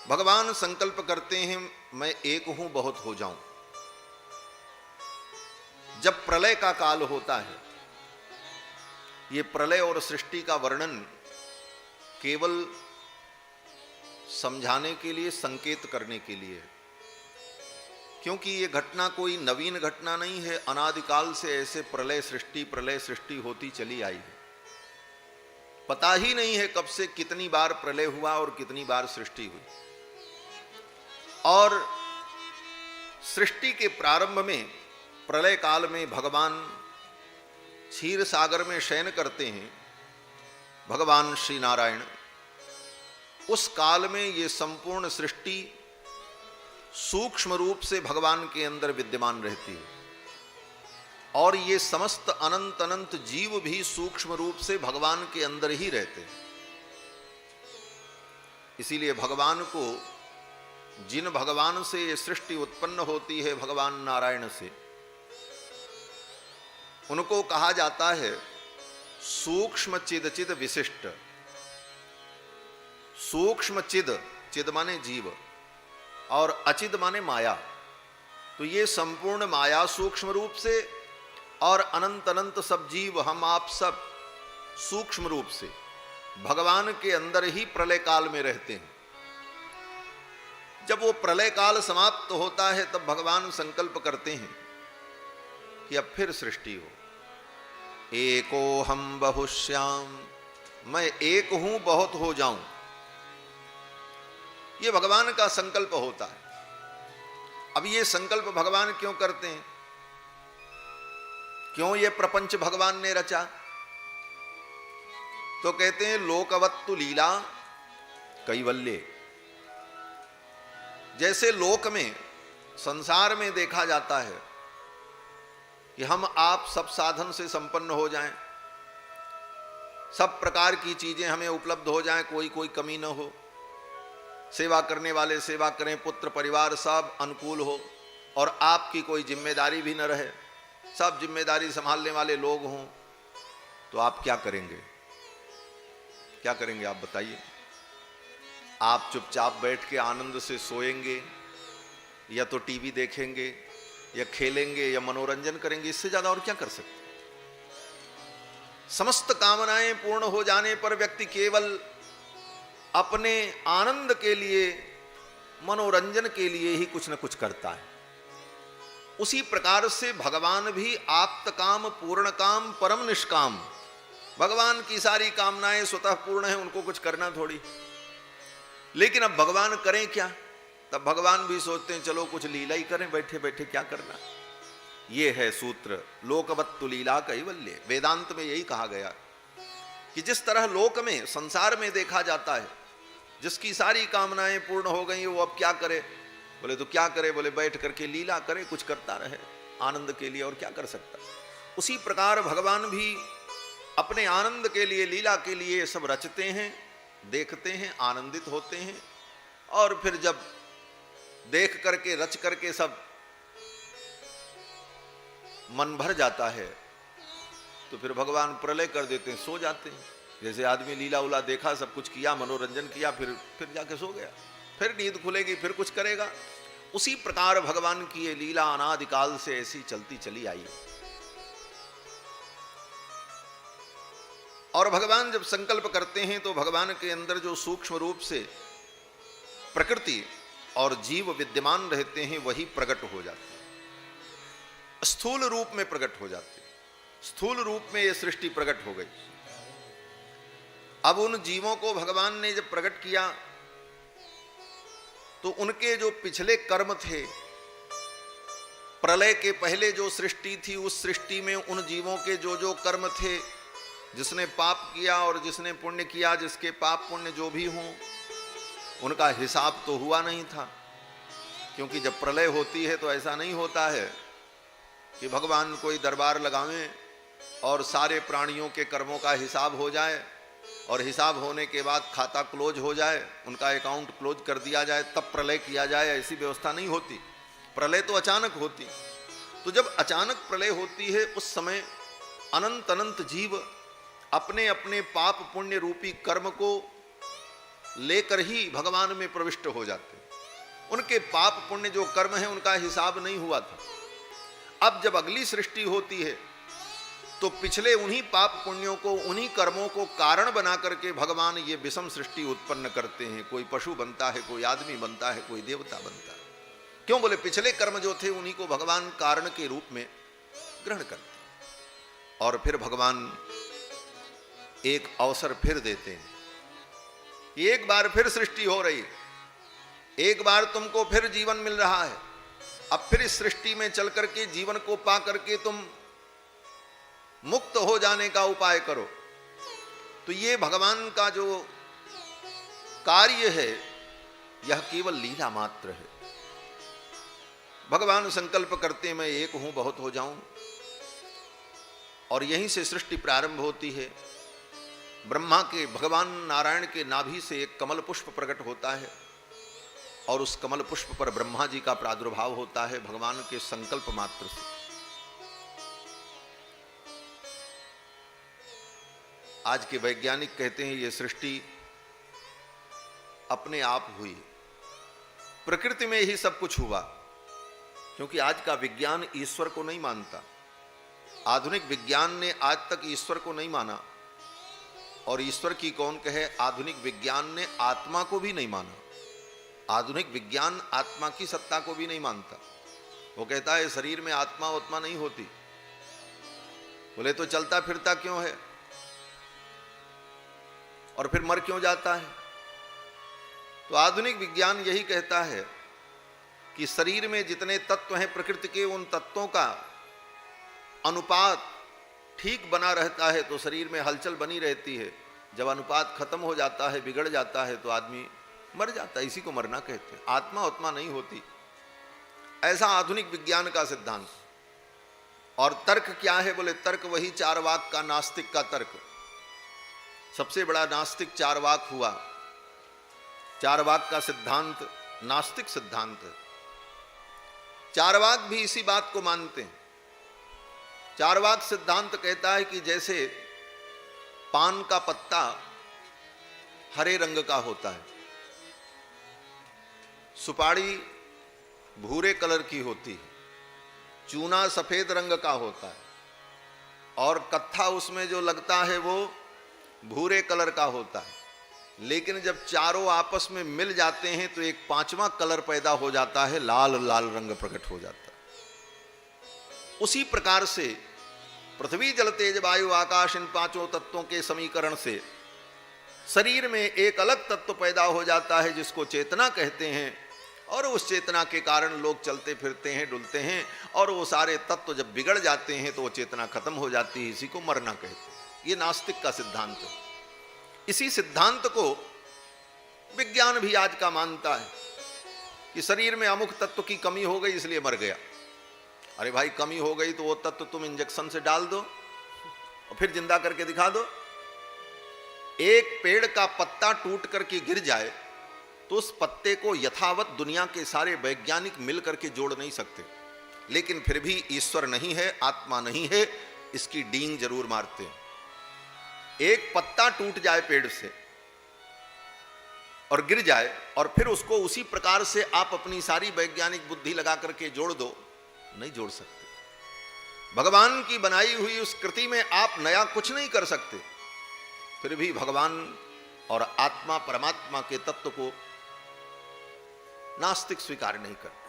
भगवान संकल्प करते हैं मैं एक हूं बहुत हो जाऊं। जब प्रलय का काल होता है, ये प्रलय और सृष्टि का वर्णन केवल समझाने के लिए, संकेत करने के लिए है, क्योंकि ये घटना कोई नवीन घटना नहीं है। अनादिकाल से ऐसे प्रलय सृष्टि होती चली आई है। पता ही नहीं है कब से कितनी बार प्रलय हुआ और कितनी बार सृष्टि हुई। और सृष्टि के प्रारंभ में, प्रलय काल में भगवान क्षीर सागर में शयन करते हैं, भगवान श्री नारायण। उस काल में ये संपूर्ण सृष्टि सूक्ष्म रूप से भगवान के अंदर विद्यमान रहती है, और ये समस्त अनंत अनंत जीव भी सूक्ष्म रूप से भगवान के अंदर ही रहते हैं। इसीलिए भगवान को, जिन भगवान से ये सृष्टि उत्पन्न होती है, भगवान नारायण से, उनको कहा जाता है सूक्ष्म चिद चिद विशिष्ट। सूक्ष्म चिद, चिद माने जीव, और अचिद माने माया। तो ये संपूर्ण माया सूक्ष्म रूप से, और अनंत अनंत सब जीव, हम आप सब सूक्ष्म रूप से भगवान के अंदर ही प्रलय काल में रहते हैं। जब वो प्रलय काल समाप्त होता है, तब भगवान संकल्प करते हैं कि अब फिर सृष्टि हो। एको हम बहुश्याम, मैं एक हूं बहुत हो जाऊं। ये भगवान का संकल्प होता है। अब ये संकल्प भगवान क्यों करते हैं? क्यों ये प्रपंच भगवान ने रचा? तो कहते हैं लोकवत्तु लीला कैवल्य। जैसे लोक में, संसार में देखा जाता है कि हम आप सब साधन से संपन्न हो जाएं, सब प्रकार की चीजें हमें उपलब्ध हो जाएं, कोई कोई कमी न हो, सेवा करने वाले सेवा करें, पुत्र परिवार सब अनुकूल हो, और आपकी कोई जिम्मेदारी भी न रहे, सब जिम्मेदारी संभालने वाले लोग हों, तो आप क्या करेंगे? क्या करेंगे आप बताइए? आप चुपचाप बैठ के आनंद से सोएंगे, या तो टीवी देखेंगे, या खेलेंगे, या मनोरंजन करेंगे? इससे ज्यादा और क्या कर सकते? समस्त कामनाएं पूर्ण हो जाने पर व्यक्ति केवल अपने आनंद के लिए, मनोरंजन के लिए ही कुछ न कुछ करता है। उसी प्रकार से भगवान भी आप्त काम, पूर्ण काम, परम निष्काम। भगवान की सारी कामनाएं स्वतः पूर्ण है, उनको कुछ करना थोड़ी। लेकिन अब भगवान करें क्या? तब भगवान भी सोचते हैं चलो कुछ लीला ही करें, बैठे बैठे क्या करना। ये है सूत्र लोकवत्तु लीला कैवल्य। वेदांत में यही कहा गया कि जिस तरह लोक में, संसार में देखा जाता है, जिसकी सारी कामनाएं पूर्ण हो गई, वो अब क्या करे? बोले तो क्या करे? बोले बैठ करके लीला करे, कुछ करता रहे आनंद के लिए, और क्या कर सकता। उसी प्रकार भगवान भी अपने आनंद के लिए, लीला के लिए सब रचते हैं, देखते हैं, आनंदित होते हैं, और फिर जब देख करके, रच करके सब मन भर जाता है, तो फिर भगवान प्रलय कर देते हैं, सो जाते हैं। जैसे आदमी लीला उला देखा, सब कुछ किया, मनोरंजन किया, फिर जाके सो गया, फिर नींद खुलेगी, फिर कुछ करेगा। उसी प्रकार भगवान की ये लीला अनादिकाल से ऐसी चलती चली आई। और भगवान जब संकल्प करते हैं, तो भगवान के अंदर जो सूक्ष्म रूप से प्रकृति और जीव विद्यमान रहते हैं, वही प्रकट हो जाते हैं, स्थूल रूप में प्रकट हो जाते हैं। स्थूल रूप में ये सृष्टि प्रकट हो गई। अब उन जीवों को भगवान ने जब प्रकट किया, तो उनके जो पिछले कर्म थे, प्रलय के पहले जो सृष्टि थी, उस सृष्टि में उन जीवों के जो जो कर्म थे, जिसने पाप किया और जिसने पुण्य किया, जिसके पाप पुण्य जो भी हों, उनका हिसाब तो हुआ नहीं था। क्योंकि जब प्रलय होती है तो ऐसा नहीं होता है कि भगवान कोई दरबार लगावें और सारे प्राणियों के कर्मों का हिसाब हो जाए, और हिसाब होने के बाद खाता क्लोज हो जाए, उनका अकाउंट क्लोज कर दिया जाए, तब प्रलय किया जाए। ऐसी व्यवस्था नहीं होती। प्रलय तो अचानक होती। तो जब अचानक प्रलय होती है, उस समय अनंत अनंत जीव अपने अपने पाप पुण्य रूपी कर्म को लेकर ही भगवान में प्रविष्ट हो जाते हैं। उनके पाप पुण्य जो कर्म है उनका हिसाब नहीं हुआ था। अब जब अगली सृष्टि होती है तो पिछले उन्हीं पाप पुण्यों को, उन्हीं कर्मों को कारण बना करके भगवान ये विषम सृष्टि उत्पन्न करते हैं। कोई पशु बनता है, कोई आदमी बनता है, कोई देवता बनता है। क्यों? बोले पिछले कर्म जो थे उन्हीं को भगवान कारण के रूप में ग्रहण करते हैं। और फिर भगवान एक अवसर फिर देते हैं, एक बार फिर सृष्टि हो रही है, एक बार तुमको फिर जीवन मिल रहा है। अब फिर इस सृष्टि में चल करके जीवन को पा करके तुम मुक्त हो जाने का उपाय करो। तो ये भगवान का जो कार्य है यह केवल लीला मात्र है। भगवान संकल्प करते मैं एक हूं, बहुत हो जाऊं, और यहीं से सृष्टि प्रारंभ होती है। ब्रह्मा के, भगवान नारायण के नाभि से एक कमल पुष्प प्रकट होता है और उस कमल पुष्प पर ब्रह्मा जी का प्रादुर्भाव होता है भगवान के संकल्प मात्र से। आज के वैज्ञानिक कहते हैं ये सृष्टि अपने आप हुई, प्रकृति में ही सब कुछ हुआ, क्योंकि आज का विज्ञान ईश्वर को नहीं मानता। आधुनिक विज्ञान ने आज तक ईश्वर को नहीं माना, और ईश्वर की कौन कहे, आधुनिक विज्ञान ने आत्मा को भी नहीं माना। आधुनिक विज्ञान आत्मा की सत्ता को भी नहीं मानता। वो कहता है शरीर में आत्मा उत्मा नहीं होती। बोले तो चलता फिरता क्यों है और फिर मर क्यों जाता है? तो आधुनिक विज्ञान यही कहता है कि शरीर में जितने तत्व हैं प्रकृति के, उन तत्वों का अनुपात ठीक बना रहता है तो शरीर में हलचल बनी रहती है। जब अनुपात खत्म हो जाता है, बिगड़ जाता है, तो आदमी मर जाता है। इसी को मरना कहते हैं। आत्मा उत्मा नहीं होती, ऐसा आधुनिक विज्ञान का सिद्धांत। और तर्क क्या है? बोले तर्क वही चारवाक का, नास्तिक का तर्क। सबसे बड़ा नास्तिक चारवाक हुआ। चारवाक का सिद्धांत नास्तिक सिद्धांत है। चारवाक भी इसी बात को मानते हैं। चारवाक सिद्धांत कहता है कि जैसे पान का पत्ता हरे रंग का होता है, सुपारी भूरे कलर की होती है, चूना सफेद रंग का होता है, और कत्था उसमें जो लगता है वो भूरे कलर का होता है। लेकिन जब चारों आपस में मिल जाते हैं तो एक पांचवा कलर पैदा हो जाता है, लाल लाल रंग प्रकट हो जाता है। उसी प्रकार से पृथ्वी जल तेज वायु आकाश, इन पांचों तत्वों के समीकरण से शरीर में एक अलग तत्व पैदा हो जाता है जिसको चेतना कहते हैं। और उस चेतना के कारण लोग चलते फिरते हैं, डुलते हैं, और वो सारे तत्व जब बिगड़ जाते हैं तो वो चेतना खत्म हो जाती है। इसी को मरना कहते हैं। ये नास्तिक का सिद्धांत है। इसी सिद्धांत को विज्ञान भी आज का मानता है कि शरीर में अमुक तत्व की कमी हो गई इसलिए मर गया। अरे भाई, कमी हो गई तो वो तत्व तुम इंजेक्शन से डाल दो और फिर जिंदा करके दिखा दो। एक पेड़ का पत्ता टूट करके गिर जाए तो उस पत्ते को यथावत दुनिया के सारे वैज्ञानिक मिल करके जोड़ नहीं सकते, लेकिन फिर भी ईश्वर नहीं है, आत्मा नहीं है, इसकी डींग जरूर मारते हैं। एक पत्ता टूट जाए पेड़ से और गिर जाए, और फिर उसको उसी प्रकार से आप अपनी सारी वैज्ञानिक बुद्धि लगा करके जोड़ दो, नहीं जोड़ सकते। भगवान की बनाई हुई उस कृति में आप नया कुछ नहीं कर सकते। फिर भी भगवान और आत्मा परमात्मा के तत्व को नास्तिक स्वीकार नहीं करते।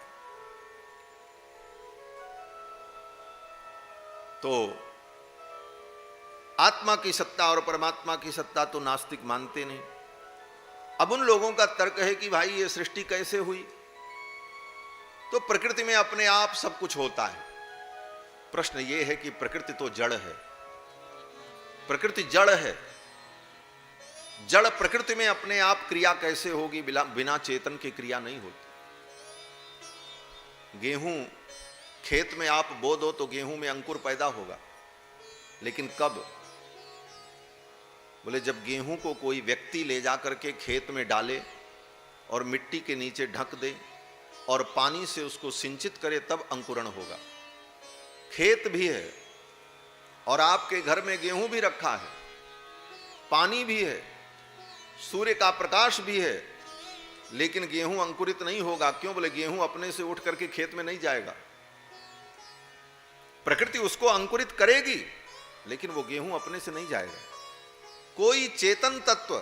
तो आत्मा की सत्ता और परमात्मा की सत्ता तो नास्तिक मानते नहीं। अब उन लोगों का तर्क है कि भाई ये सृष्टि कैसे हुई? तो प्रकृति में अपने आप सब कुछ होता है। प्रश्न ये है कि प्रकृति तो जड़ है, प्रकृति जड़ है। जड़ प्रकृति में अपने आप क्रिया कैसे होगी? बिना चेतन के क्रिया नहीं होती। गेहूं खेत में आप बो दो तो गेहूं में अंकुर पैदा होगा, लेकिन कब? बोले जब गेहूं को कोई व्यक्ति ले जाकर के खेत में डाले और मिट्टी के नीचे ढक दे और पानी से उसको सिंचित करे, तब अंकुरण होगा। खेत भी है और आपके घर में गेहूं भी रखा है, पानी भी है, सूर्य का प्रकाश भी है, लेकिन गेहूं अंकुरित नहीं होगा। क्यों? बोले गेहूं अपने से उठ करके खेत में नहीं जाएगा, प्रकृति उसको अंकुरित करेगी, लेकिन वो गेहूं अपने से नहीं जाएगा। कोई चेतन तत्व,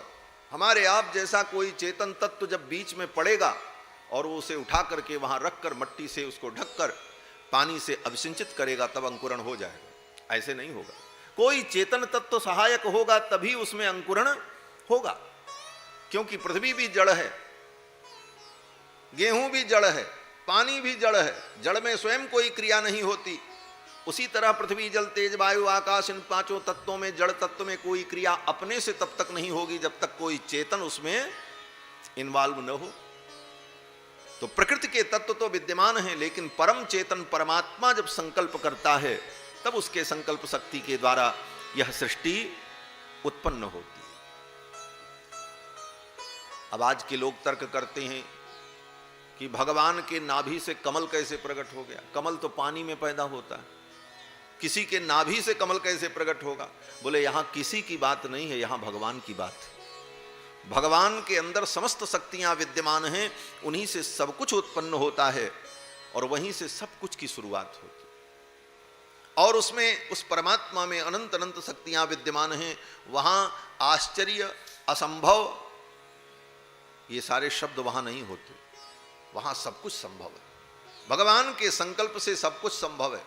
हमारे आप जैसा कोई चेतन तत्व जब बीच में पड़ेगा और वो उसे उठा करके वहां रखकर मट्टी से उसको ढककर पानी से अभिसिंचित करेगा, तब अंकुरण हो जाएगा। ऐसे नहीं होगा। कोई चेतन तत्व सहायक होगा तभी उसमें अंकुरण होगा, क्योंकि पृथ्वी भी जड़ है, गेहूं भी जड़ है, पानी भी जड़ है। जड़ में स्वयं कोई क्रिया नहीं होती। उसी तरह पृथ्वी, जल, तेज, वायु, आकाश, इन पांचों तत्वों में, जड़ तत्व में कोई क्रिया अपने से तब तक नहीं होगी जब तक कोई चेतन उसमें इन्वॉल्व न हो। तो प्रकृति के तत्व तो विद्यमान हैं, लेकिन परम चेतन परमात्मा जब संकल्प करता है तब उसके संकल्प शक्ति के द्वारा यह सृष्टि उत्पन्न होती है। अब आज के लोग तर्क करते हैं कि भगवान के नाभि से कमल कैसे प्रकट हो गया? कमल तो पानी में पैदा होता है, किसी के नाभि से कमल कैसे प्रकट होगा? बोले यहां किसी की बात नहीं है, यहां भगवान की बात है। भगवान के अंदर समस्त शक्तियां विद्यमान हैं, उन्हीं से सब कुछ उत्पन्न होता है और वहीं से सब कुछ की शुरुआत होती है। और उसमें, उस परमात्मा में अनंत अनंत शक्तियां विद्यमान हैं। वहां आश्चर्य, असंभव, ये सारे शब्द वहां नहीं होते। वहां सब कुछ संभव है। भगवान के संकल्प से सब कुछ संभव है।